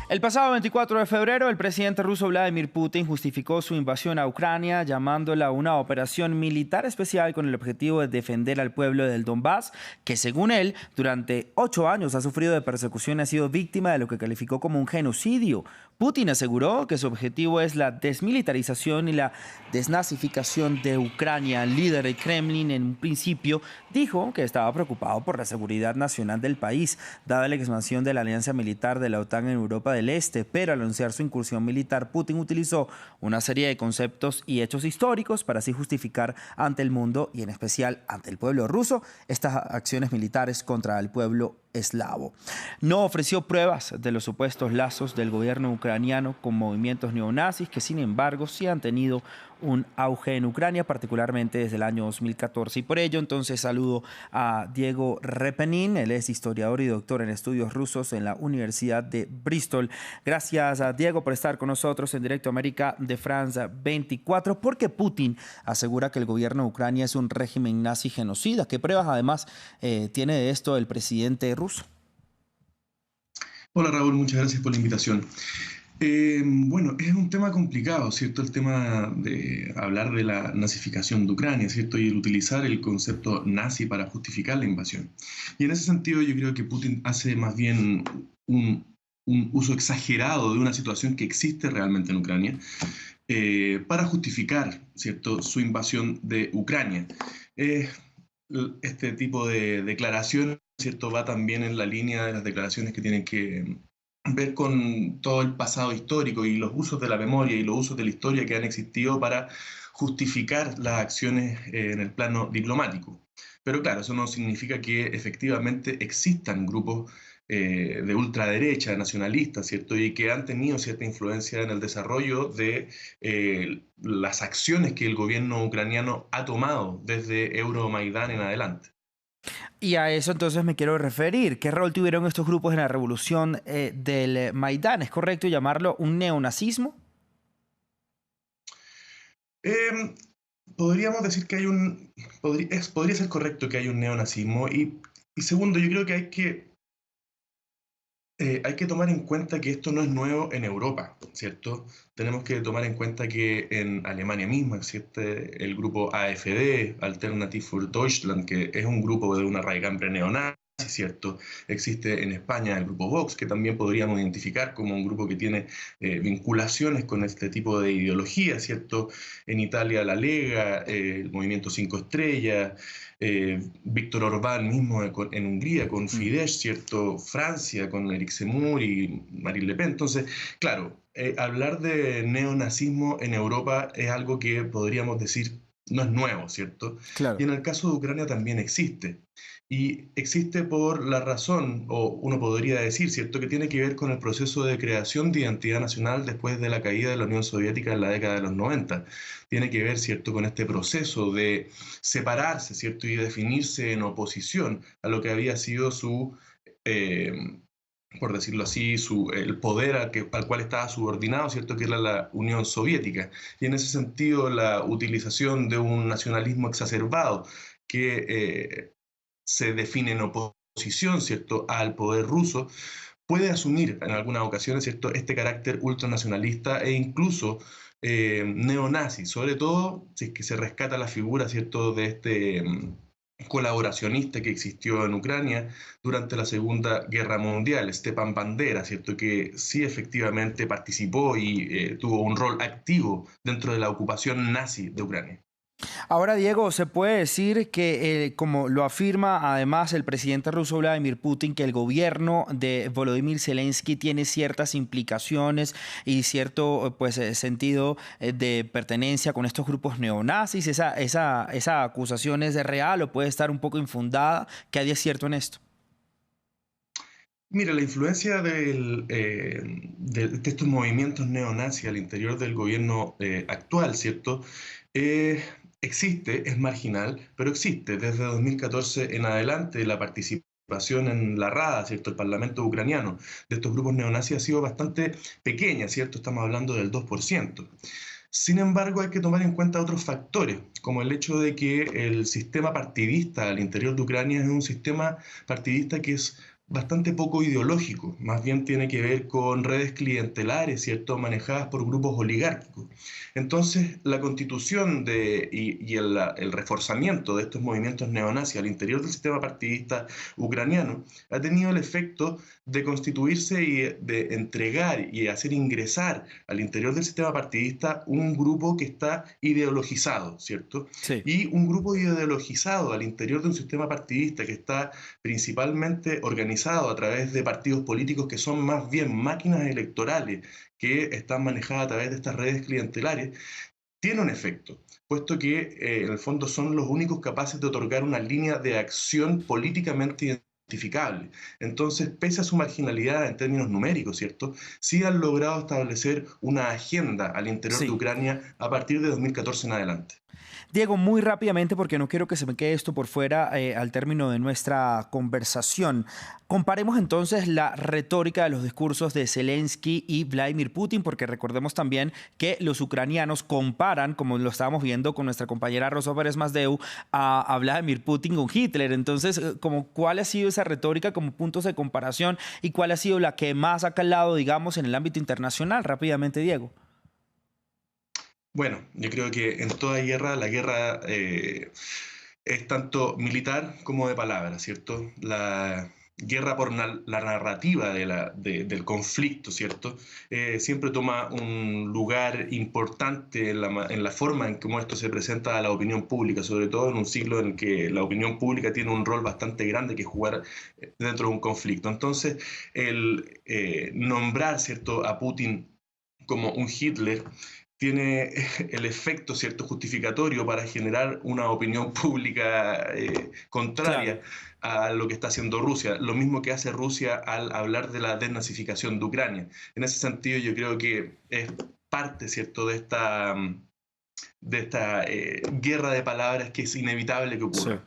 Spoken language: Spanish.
El pasado 24 de febrero, el presidente ruso Vladimir Putin justificó su invasión a Ucrania llamándola una operación militar especial con el objetivo de defender al pueblo del Donbass, que según él, durante 8 años ha sufrido de persecución y ha sido víctima de lo que calificó como un genocidio. Putin aseguró que su objetivo es la desmilitarización y la desnazificación de Ucrania. El líder del Kremlin en un principio dijo que estaba preocupado por la seguridad nacional del país, dada la expansión de la alianza militar de la OTAN en Europa del Este, pero al anunciar su incursión militar, Putin utilizó una serie de conceptos y hechos históricos para así justificar ante el mundo y en especial ante el pueblo ruso estas acciones militares contra el pueblo eslavo. No ofreció pruebas de los supuestos lazos del gobierno ucraniano con movimientos neonazis que sin embargo sí han tenido un auge en Ucrania, particularmente desde el año 2014. Y por ello entonces saludo a Diego Repenin, él es historiador y doctor en estudios rusos en la Universidad de Bristol. Gracias a Diego por estar con nosotros en Directo América de France 24, porque Putin asegura que el gobierno de Ucrania es un régimen nazi genocida. ¿Qué pruebas además tiene de esto el presidente ruso? Hola Raúl, muchas gracias por la invitación. Bueno, es un tema complicado, ¿cierto? El tema de hablar de la nazificación de Ucrania, ¿cierto? Y el utilizar el concepto nazi para justificar la invasión. Y en ese sentido yo creo que Putin hace más bien un, un uso exagerado de una situación que existe realmente en Ucrania para justificar, ¿cierto?, su invasión de Ucrania. Eh, este tipo de declaración, ¿cierto?, va también en la línea de las declaraciones que tienen que ver con todo el pasado histórico y los usos de la memoria y los usos de la historia que han existido para justificar las acciones en el plano diplomático. Pero claro, eso no significa que efectivamente existan grupos de ultraderecha, nacionalistas, ¿cierto? Y que han tenido cierta influencia en el desarrollo de las acciones que el gobierno ucraniano ha tomado desde Euromaidán en adelante. Y a eso entonces me quiero referir. ¿Qué rol tuvieron estos grupos en la revolución del Maidán? ¿Es correcto llamarlo un neonazismo? Eh, Podríamos decir que podría ser correcto que hay un neonazismo y segundo, yo creo que hay que tomar en cuenta que esto no es nuevo en Europa, ¿cierto? Tenemos que tomar en cuenta que en Alemania misma existe el grupo AfD, Alternative für Deutschland, que es un grupo de una raigambre neonazi, ¿cierto? Existe en España el grupo Vox, que también podríamos identificar como un grupo que tiene vinculaciones con este tipo de ideología, ¿cierto? En Italia la Lega, el Movimiento Cinco Estrellas, Víctor Orbán mismo en Hungría con Fidesz, ¿cierto? Francia con Eric Zemmour y Marine Le Pen. Entonces, claro, hablar de neonazismo en Europa es algo que podríamos decir no es nuevo, ¿cierto? Y Claro. en el caso de Ucrania también existe. Y existe por la razón, o uno podría decir, ¿cierto?, que tiene que ver con el proceso de creación de identidad nacional después de la caída de la Unión Soviética en la década de los 90. Tiene que ver, ¿cierto?, con este proceso de separarse, ¿cierto?, y definirse en oposición a lo que había sido eh, por decirlo así, el poder al cual estaba subordinado, ¿cierto?, que era la Unión Soviética. Y en ese sentido, la utilización de un nacionalismo exacerbado que se define en oposición, ¿cierto?, al poder ruso, puede asumir en algunas ocasiones, ¿cierto?, este carácter ultranacionalista e incluso neonazi, sobre todo si es que se rescata la figura, ¿cierto?, de este colaboracionista que existió en Ucrania durante la Segunda Guerra Mundial, Stepan Bandera, ¿cierto?, que sí efectivamente participó y tuvo un rol activo dentro de la ocupación nazi de Ucrania. Ahora, Diego, se puede decir que, como lo afirma además el presidente ruso Vladimir Putin, que el gobierno de Volodymyr Zelensky tiene ciertas implicaciones y cierto pues, sentido de pertenencia con estos grupos neonazis. Esa acusación es real o puede estar un poco infundada. ¿Qué hay de cierto en esto? Mira, la influencia de estos movimientos neonazis al interior del gobierno actual, ¿cierto? Eh, Existe, es marginal, pero existe. Desde 2014 en adelante la participación en la Rada, ¿cierto?, el Parlamento ucraniano, de estos grupos neonazis ha sido bastante pequeña, ¿cierto? Estamos hablando del 2%. Sin embargo, hay que tomar en cuenta otros factores, como el hecho de que el sistema partidista al interior de Ucrania es un sistema partidista que es bastante poco ideológico, más bien tiene que ver con redes clientelares, ¿cierto?, manejadas por grupos oligárquicos. Entonces, la constitución y el reforzamiento de estos movimientos neonazis al interior del sistema partidista ucraniano ha tenido el efecto de constituirse y de entregar y hacer ingresar al interior del sistema partidista un grupo que está ideologizado, ¿cierto? Sí. Y un grupo ideologizado al interior de un sistema partidista que está principalmente organizado a través de partidos políticos que son más bien máquinas electorales que están manejadas a través de estas redes clientelares, tiene un efecto, puesto que en el fondo son los únicos capaces de otorgar una línea de acción políticamente identificable. Entonces, pese a su marginalidad en términos numéricos, ¿cierto?, sí han logrado establecer una agenda al interior de Sí. Ucrania a partir de 2014 en adelante. Diego, muy rápidamente, porque no quiero que se me quede esto por fuera al término de nuestra conversación. Comparemos entonces la retórica de los discursos de Zelensky y Vladimir Putin, porque recordemos también que los ucranianos comparan, como lo estábamos viendo con nuestra compañera Rosa Pérez Masdeu, a Vladimir Putin con Hitler. Entonces, ¿cuál ha sido esa retórica como puntos de comparación y cuál ha sido la que más ha calado, digamos, en el ámbito internacional? Rápidamente, Diego. Bueno, yo creo que en toda guerra, la guerra es tanto militar como de palabras, ¿cierto? La guerra por la narrativa del conflicto, ¿cierto? Siempre toma un lugar importante en la forma en cómo esto se presenta a la opinión pública, sobre todo en un siglo en que la opinión pública tiene un rol bastante grande que jugar dentro de un conflicto. Entonces, el nombrar, ¿cierto?, a Putin como un Hitler tiene el efecto, ¿cierto?, justificatorio para generar una opinión pública Claro. contraria a lo que está haciendo Rusia. Lo mismo que hace Rusia al hablar de la desnazificación de Ucrania. En ese sentido, yo creo que es parte, ¿cierto?, de esta guerra de palabras que es inevitable que Sí. ocurra.